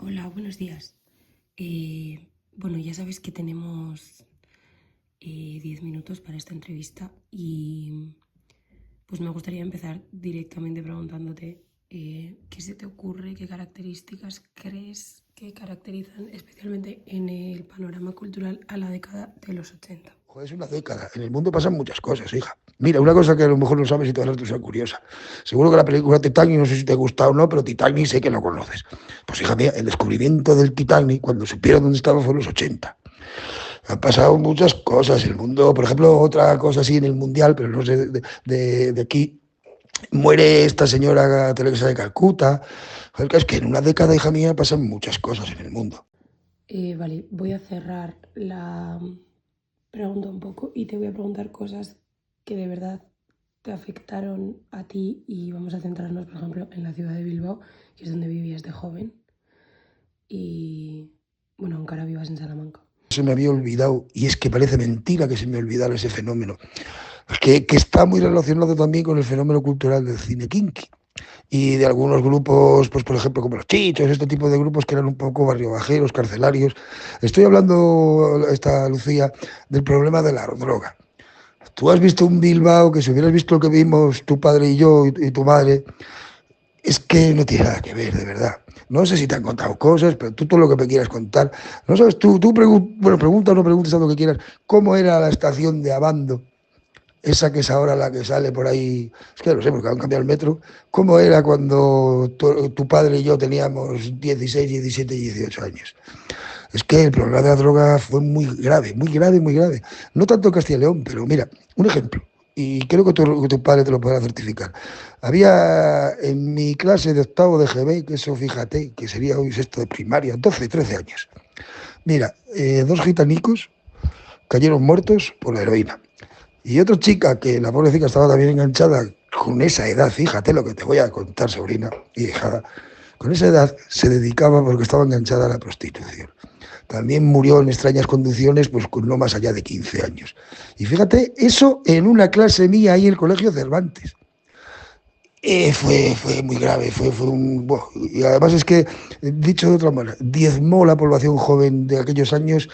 Hola, buenos días. Bueno, ya sabes que tenemos 10 minutos para esta entrevista y pues me gustaría empezar directamente preguntándote qué se te ocurre, qué características crees que caracterizan especialmente en el panorama cultural a la década de los 80. Joder, es una década. En el mundo pasan muchas cosas, hija. Mira, una cosa que a lo mejor no sabes y te va a resultar curiosa. Seguro que la película Titanic, no sé si te gusta o no, pero Titanic sé que lo conoces. Pues hija mía, el descubrimiento del Titanic, cuando supieron dónde estaba, fue en los 80. Han pasado muchas cosas. El mundo, por ejemplo, otra cosa así en el mundial, pero no sé de aquí, muere esta señora Teresa de Calcuta. Joder, es que en una década, hija mía, pasan muchas cosas en el mundo. Vale, voy a cerrar la pregunta un poco y te voy a preguntar cosas que de verdad te afectaron a ti y vamos a centrarnos, por ejemplo, en la ciudad de Bilbao, que es donde vivías de joven y, bueno, aunque ahora vivas en Salamanca. Se me había olvidado, y es que parece mentira que se me olvidara ese fenómeno, que está muy relacionado también con el fenómeno cultural del cine kinky y de algunos grupos, pues por ejemplo como los Chichos, este tipo de grupos que eran un poco barriobajeros, carcelarios. Estoy hablando, esta Lucía, del problema de la droga. Tú has visto un Bilbao que si hubieras visto lo que vimos tu padre y yo y tu madre, es que no tiene nada que ver, de verdad. No sé si te han contado cosas, pero tú todo lo que me quieras contar. No sabes, bueno, pregunta o no preguntes a lo que quieras. ¿Cómo era la estación de Abando? Esa que es ahora la que sale por ahí, es que no sé, porque han cambiado el metro. ¿Cómo era cuando tu padre y yo teníamos 16, 17, 18 años? Es que el problema de la droga fue muy grave, muy grave, muy grave. No tanto en Castilla y León, pero mira, un ejemplo, y creo que tu padre te lo podrá certificar. Había en mi clase de octavo de GB, que eso fíjate, que sería hoy sexto de primaria, 12, 13 años. Mira, dos gitanicos cayeron muertos por la heroína. Y otra chica que la pobrecita estaba también enganchada con esa edad, fíjate lo que te voy a contar, sobrina y hijada, con esa edad se dedicaba porque estaba enganchada a la prostitución. También murió en extrañas condiciones, pues con no más allá de 15 años. Y fíjate, eso en una clase mía ahí en el Colegio Cervantes. Fue muy grave, fue un... Bueno, y además es que, dicho de otra manera, diezmó la población joven de aquellos años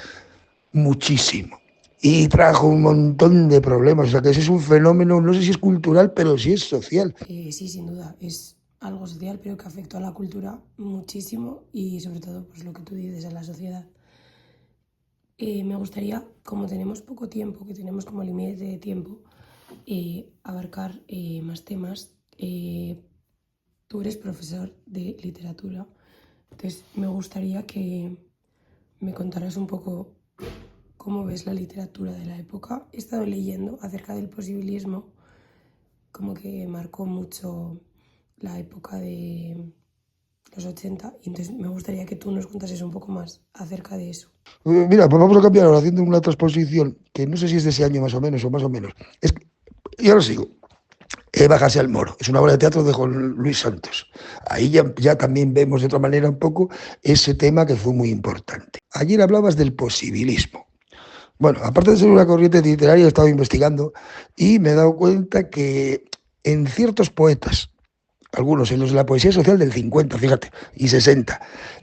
muchísimo. Y trajo un montón de problemas. O sea, que ese es un fenómeno, no sé si es cultural, pero sí es social. Sí, sin duda, es algo social, pero que afectó a la cultura muchísimo y sobre todo, pues lo que tú dices, a la sociedad. Me gustaría, como tenemos poco tiempo, que tenemos como límite de tiempo, abarcar más temas. Tú eres profesor de literatura, entonces me gustaría que me contaras un poco cómo ves la literatura de la época. He estado leyendo acerca del posibilismo, como que marcó mucho la época de los 80, y entonces me gustaría que tú nos contases un poco más acerca de eso. Mira, pues vamos a cambiar ahora haciendo una transposición que no sé si es de ese año más o menos o más o menos. Es, y ahora sigo. Bájase al Moro. Es una obra de teatro de Juan Luis Santos. Ahí ya también vemos de otra manera un poco ese tema que fue muy importante. Ayer hablabas del posibilismo. Bueno, aparte de ser una corriente literaria, he estado investigando y me he dado cuenta que en ciertos poetas, algunos en los de la poesía social del 50, fíjate, y 60,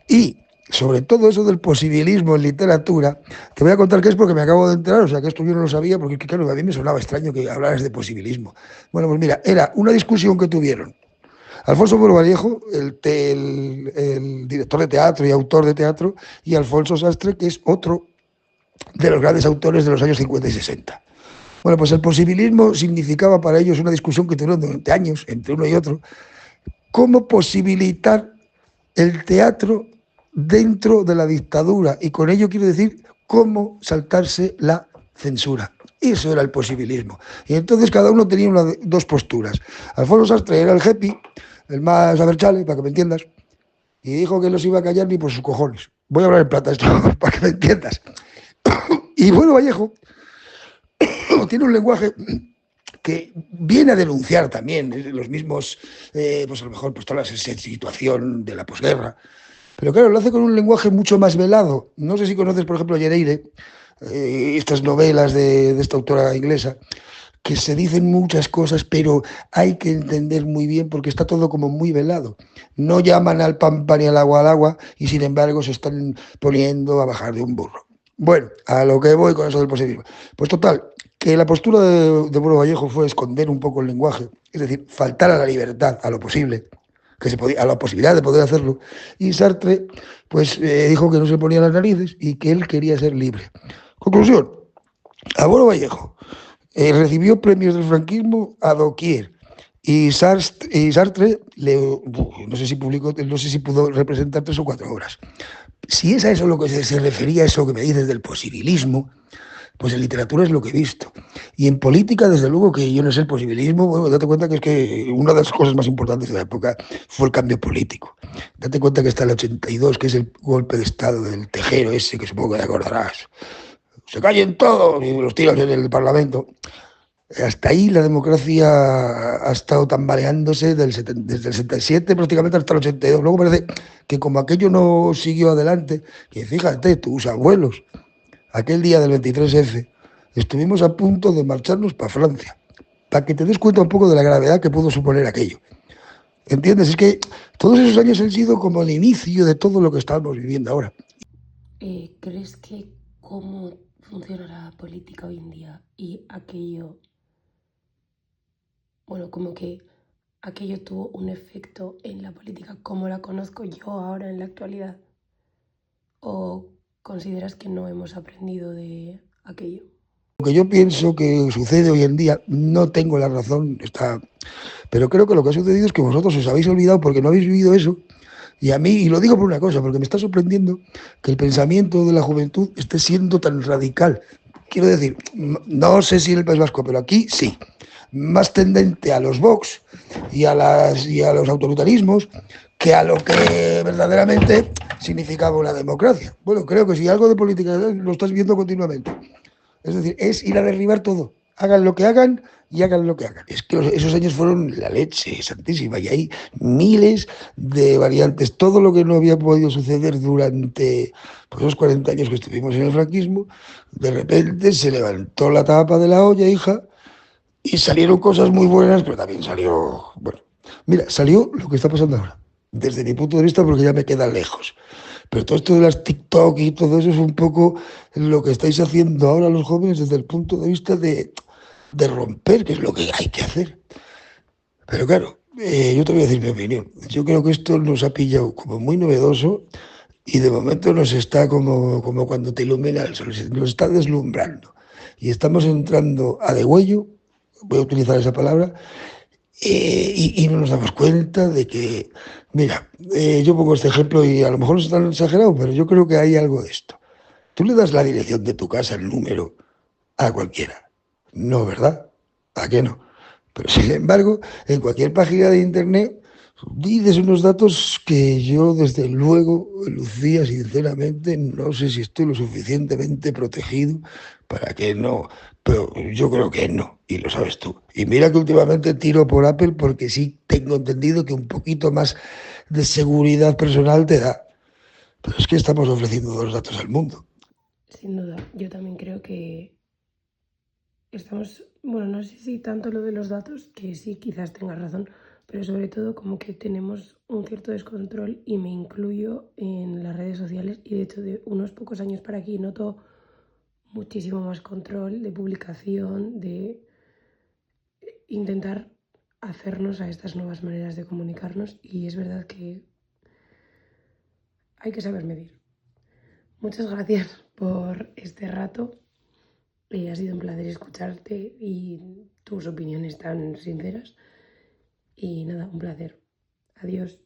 y sobre todo eso del posibilismo en literatura, te voy a contar qué es porque me acabo de enterar, o sea que esto yo no lo sabía, porque claro, a mí me sonaba extraño que hablaras de posibilismo. Bueno, pues mira, era una discusión que tuvieron Alfonso Moro Vallejo, el director de teatro y autor de teatro, y Alfonso Sastre, que es otro de los grandes autores de los años 50 y 60. Bueno, pues el posibilismo significaba para ellos una discusión que tuvieron durante años entre uno y otro, cómo posibilitar el teatro dentro de la dictadura, y con ello quiero decir cómo saltarse la censura. Eso era el posibilismo. Y entonces cada uno tenía dos posturas. Alfonso Sastre era el happy, el más aberchale, para que me entiendas, y dijo que los iba a callar ni por sus cojones. Voy a hablar en plata esto, para que me entiendas. Y bueno, Vallejo tiene un lenguaje que viene a denunciar también los mismos, pues a lo mejor, pues toda esa situación de la posguerra. Pero claro, lo hace con un lenguaje mucho más velado. No sé si conoces, por ejemplo, a Llereire, estas novelas de esta autora inglesa, que se dicen muchas cosas, pero hay que entender muy bien porque está todo como muy velado. No llaman al pan pan y al agua y sin embargo se están poniendo a bajar de un burro. Bueno, a lo que voy con eso del positivismo. Pues total, que la postura de Bueno Vallejo fue esconder un poco el lenguaje, es decir, faltar a la libertad, a lo posible, que se podía, a la posibilidad de poder hacerlo. Y Sartre, pues dijo que no se ponía las narices y que él quería ser libre. Conclusión, a Bueno Vallejo recibió premios del franquismo a doquier. Sartre no sé si publicó, no sé si pudo representar 3 o 4 obras. Si es a eso lo que se refería, a eso que me dices del posibilismo, pues en literatura es lo que he visto. Y en política, desde luego que yo no sé el posibilismo, bueno, date cuenta que es que una de las cosas más importantes de la época fue el cambio político. Date cuenta que hasta el 82, que es el golpe de Estado del Tejero ese, que supongo que te acordarás. Se callen todos y los tiros en el Parlamento. Hasta ahí la democracia ha estado tambaleándose desde el 77 prácticamente hasta el 82. Luego parece que como aquello no siguió adelante, que fíjate, tus abuelos, aquel día del 23F, estuvimos a punto de marcharnos para Francia, para que te des cuenta un poco de la gravedad que pudo suponer aquello. ¿Entiendes? Es que todos esos años han sido como el inicio de todo lo que estamos viviendo ahora. ¿Crees que cómo funciona la política hoy en día y aquello, bueno, como que aquello tuvo un efecto en la política como la conozco yo ahora en la actualidad? ¿O consideras que no hemos aprendido de aquello? Lo que yo pienso que sucede hoy en día, no tengo la razón, pero creo que lo que ha sucedido es que vosotros os habéis olvidado porque no habéis vivido eso. Y a mí, y lo digo por una cosa, porque me está sorprendiendo que el pensamiento de la juventud esté siendo tan radical. Quiero decir, no sé si en el País Vasco, pero aquí sí. Más tendente a los Vox y a los autoritarismos que a lo que verdaderamente significaba una democracia. Bueno, creo que si algo de política lo estás viendo continuamente. Es decir, es ir a derribar todo. Hagan lo que hagan y hagan lo que hagan. Es que esos años fueron la leche santísima y hay miles de variantes. Todo lo que no había podido suceder durante pues, los 40 años que estuvimos en el franquismo, de repente se levantó la tapa de la olla, hija, y salieron cosas muy buenas, pero también salió, bueno, mira, salió lo que está pasando ahora, desde mi punto de vista, porque ya me queda lejos. Pero todo esto de las TikTok y todo eso es un poco lo que estáis haciendo ahora los jóvenes desde el punto de vista de romper, que es lo que hay que hacer. Pero claro, yo te voy a decir mi opinión. Yo creo que esto nos ha pillado como muy novedoso y de momento nos está como cuando te ilumina el sol, nos está deslumbrando. Y estamos entrando a degüello, voy a utilizar esa palabra, y no nos damos cuenta de que, mira, yo pongo este ejemplo y a lo mejor no es tan exagerado, pero yo creo que hay algo de esto. Tú le das la dirección de tu casa, el número, a cualquiera. No, ¿verdad? ¿A qué no? Pero sin embargo, en cualquier página de internet dices unos datos que yo desde luego, Lucía, sinceramente, no sé si estoy lo suficientemente protegido para que no, pero yo creo que no, y lo sabes tú. Y mira que últimamente tiro por Apple porque sí tengo entendido que un poquito más de seguridad personal te da. Pero es que estamos ofreciendo los datos al mundo. Sin duda, yo también creo que estamos, bueno, no sé si tanto lo de los datos, que sí, quizás tengas razón, pero sobre todo como que tenemos un cierto descontrol y me incluyo en las redes sociales y de hecho de unos pocos años para aquí noto muchísimo más control de publicación, de intentar hacernos a estas nuevas maneras de comunicarnos y es verdad que hay que saber medir. Muchas gracias por este rato. Ha sido un placer escucharte y tus opiniones tan sinceras. Y nada, un placer. Adiós.